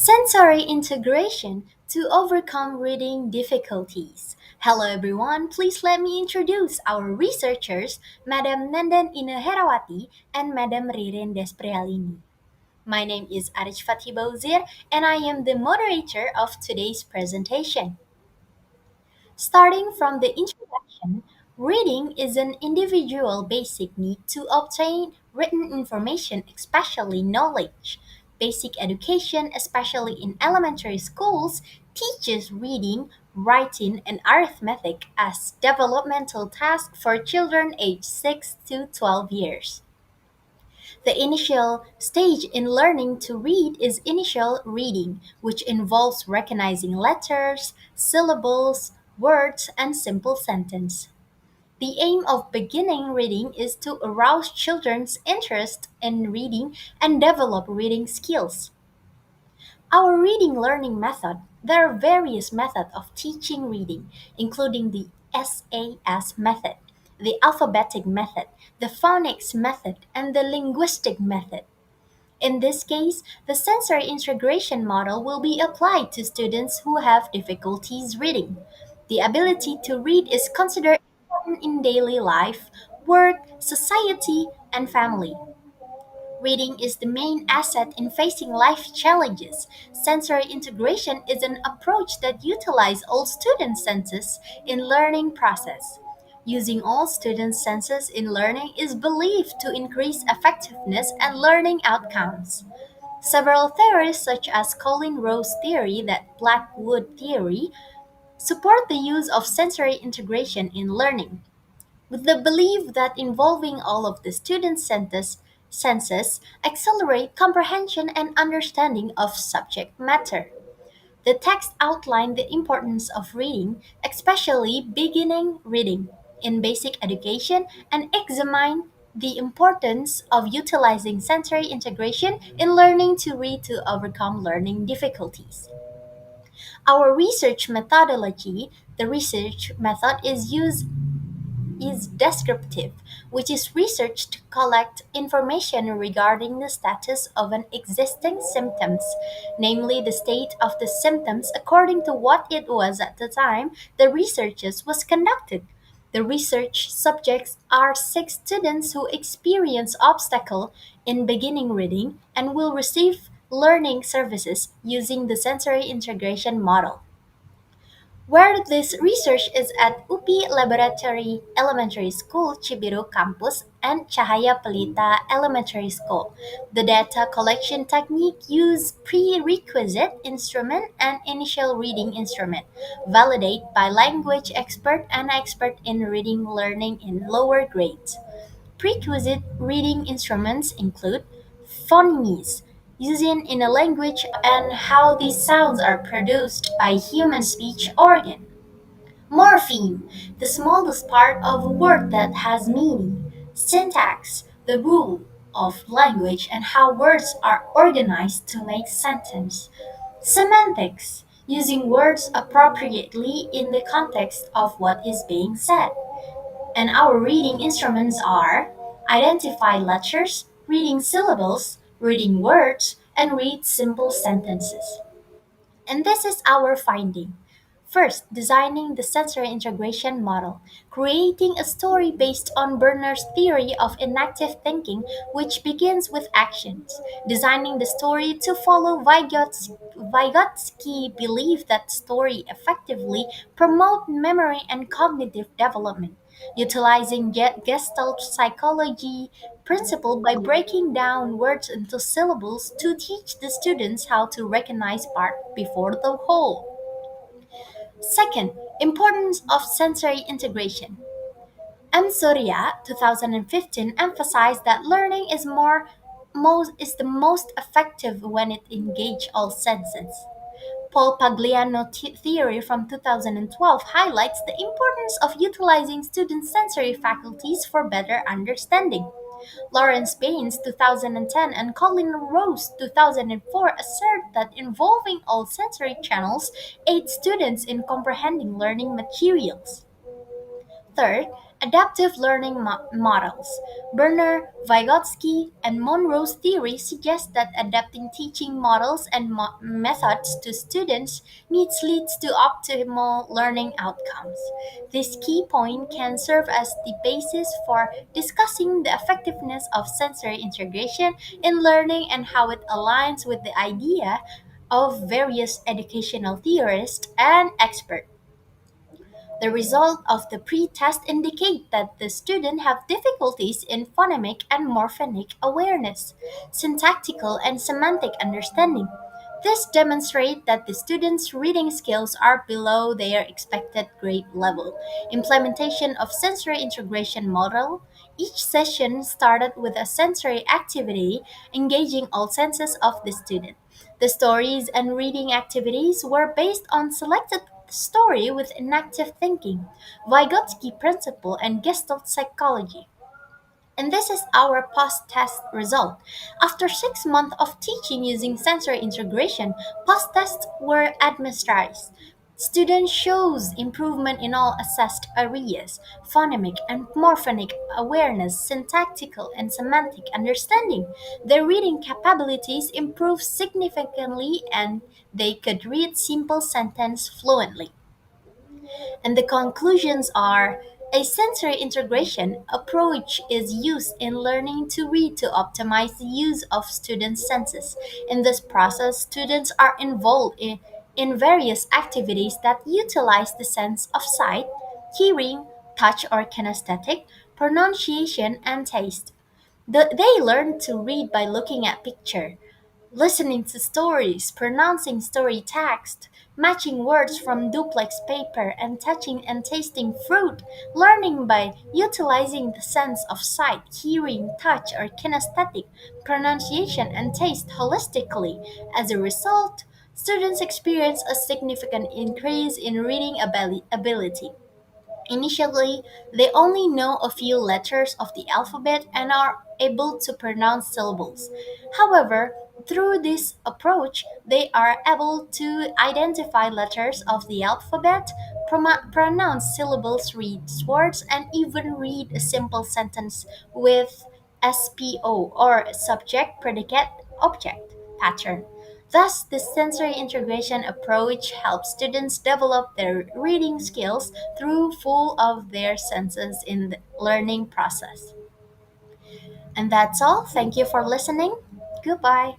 Sensory integration to overcome reading difficulties. Hello everyone, please let me introduce our researchers, Madam Nandan Inaherawati and Madam Ririn Desprialini. My name is Arij Fatih Bauzir and I am the moderator of today's presentation. Starting from the introduction, reading is an individual basic need to obtain written information, especially knowledge. Basic education, especially in elementary schools, teaches reading, writing, and arithmetic as developmental tasks for children aged 6 to 12 years. The initial stage in learning to read is initial reading, which involves recognizing letters, syllables, words, and simple sentence. The aim of beginning reading is to arouse children's interest in reading and develop reading skills. Our reading learning method. There are various methods of teaching reading, including the SAS method, the alphabetic method, the phonics method, and the linguistic method. In this case, the sensory integration model will be applied to students who have difficulties reading. The ability to read is considered important in daily life, work, society, and family. Reading is the main asset in facing life challenges. Sensory integration is an approach that utilizes all student senses in learning process. Using all student senses in learning is believed to increase effectiveness and learning outcomes. Several theories such as Colin Rowe's theory that Blackwood theory support the use of sensory integration in learning with the belief that involving all of the student senses accelerate comprehension and understanding of subject matter. The text outlined the importance of reading, especially beginning reading, in basic education and examined the importance of utilizing sensory integration in learning to read to overcome learning difficulties. Our research methodology, the research method is descriptive, which is research to collect information regarding the status of an existing symptoms, namely the state of the symptoms according to what it was at the time the researches was conducted. The research subjects are six students who experience obstacle in beginning reading and will receive learning services using the sensory integration model where this research is at UPI Laboratory Elementary School, Cibiru Campus, and Cahaya Pelita Elementary School. The data collection technique use prerequisite instrument and initial reading instrument, validate by language expert and expert in reading learning in lower grades. Prerequisite reading instruments include phonemes, using in a language and how these sounds are produced by human speech organ. Morpheme, the smallest part of a word that has meaning. Syntax, the rule of language and how words are organized to make sentence. Semantics, using words appropriately in the context of what is being said. And our reading instruments are identify letters, reading syllables, reading words, and read simple sentences. And this is our finding. First, designing the sensory integration model, creating a story based on Berner's theory of enactive thinking, which begins with actions. Designing the story to follow Vygotsky belief that story effectively promote memory and cognitive development. Utilizing Gestalt psychology principle by breaking down words into syllables to teach the students how to recognize part before the whole. Second, importance of sensory integration. M. Surya, 2015, emphasized that learning is the most effective when it engages all senses. Paul Pagliano theory from 2012 highlights the importance of utilizing students' sensory faculties for better understanding. Lawrence Baines 2010 and Colin Rose 2004 assert that involving all sensory channels aids students in comprehending learning materials. Third, Adaptive learning models. Berner, Vygotsky, and Monroe's theory suggest that adapting teaching models and methods to students needs leads to optimal learning outcomes. This key point can serve as the basis for discussing the effectiveness of sensory integration in learning and how it aligns with the idea of various educational theorists and experts. The result of the pre-test indicate that the student have difficulties in phonemic and morphemic awareness, syntactical and semantic understanding. This demonstrates that the students' reading skills are below their expected grade level. Implementation of sensory integration model. Each session started with a sensory activity engaging all senses of the student. The stories and reading activities were based on selected story with inactive thinking, Vygotsky principle, and Gestalt psychology. And this is our post-test result. After 6 months of teaching using sensory integration, post-tests were administered. Students shows improvement in all assessed areas, phonemic and morphemic awareness, syntactical and semantic understanding. Their reading capabilities improved significantly and they could read simple sentence fluently. And the conclusions are a sensory integration approach is used in learning to read to optimize the use of students' senses. In this process, students are involved in various activities that utilize the sense of sight, hearing, touch or kinesthetic, pronunciation, and taste. They learn to read by looking at picture, listening to stories, pronouncing story text, matching words from duplex paper, and touching and tasting fruit, learning by utilizing the sense of sight, hearing, touch, or kinesthetic, pronunciation, and taste holistically. As a result, students experience a significant increase in reading ability. Initially, they only know a few letters of the alphabet and are able to pronounce syllables. However, through this approach, they are able to identify letters of the alphabet, pronounce syllables, read words, and even read a simple sentence with SPO or subject, predicate, object pattern. Thus, the sensory integration approach helps students develop their reading skills through full of their senses in the learning process. And that's all. Thank you for listening. Goodbye.